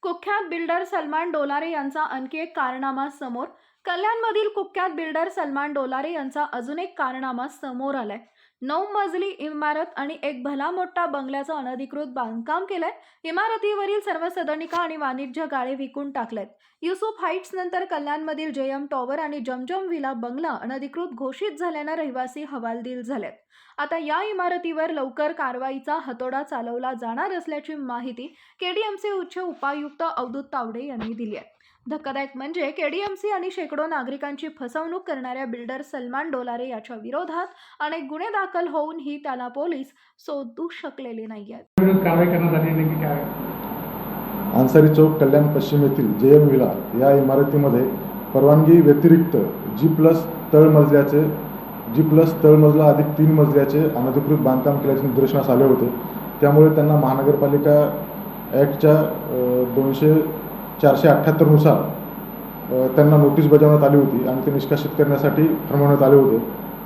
कुख्यात बिल्डर सलमान डोलारे यांचा आणखी एक कारनामा समोर. कल्याणमधील कुख्यात बिल्डर सलमान डोलारे यांचा अजून एक कारनामा समोर आलाय. 9 मजली इमारत आणि एक भला मोठा बंगल्याचं अनधिकृत बांधकाम केलंय. इमारतीवरील सर्व सदनिका आणि वाणिज्य गाळे विकून टाकलेत. युसुफ हाईट्स नंतर कल्याणमधील जेएम टॉवर आणि जमजम विला बंगला अनधिकृत घोषित झाल्यानं रहिवासी हवालदिल झालेत. आता या इमारतीवर लवकर कारवाईचा हातोडा चालवला जाणार असल्याची माहिती केडीएमसी उच्च उपायुक्त अवधूत तावडे यांनी दिली आहे. धक्कादायक म्हणजे केडीएमसी आणि शेकडो नागरिकांची फसवणूक करणाऱ्या बिल्डर सलमान डोलारे याच्या विरोधात अनेक गुन्हे दाखल होऊनही त्याला पोलीस शोधू शकलेले नाहीयेत. कारवाई करण्यात आली नेमकी काय? अन्सारी चौक कल्याण पश्चिम येथील जेएम विला या इमारतीमध्ये परवानगी व्यतिरिक्त जी प्लस तळमजला अधिक 3 मजल्याचे अनधिकृत बांधकाम केल्याचे निदर्शनास आले होते. त्यामुळे त्यांना महानगरपालिका ॲक्टच्या 478 नुसार त्यांना नोटीस बजावण्यात आली होती आणि ते निष्कासित करण्यासाठी ठरवण्यात आले होते.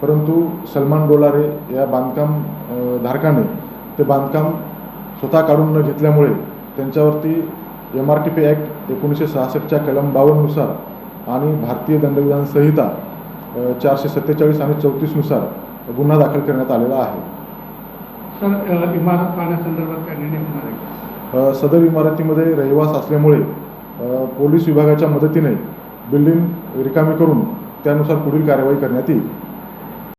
परंतु सलमान डोलारे या बांधकाम धारकाने ते बांधकाम स्वतः काढून न घेतल्यामुळे त्यांच्यावरती MRTP ॲक्ट 1966च्या कलम 52 नुसार आणि भारतीय दंडविधान संहिता 447 आणि 34 नुसार गुन्हा दाखल करण्यात आलेला आहे. सर, इमारत पाहण्यासंदर्भात काय निर्णय होणार आहे? सदर इमारतीमध्ये रहिवास असल्यामुळे पोलीस विभागाच्या मदतीने बिल्डिंग रिकामी करून त्यानुसार पुढील कार्यवाही करण्यात येईल.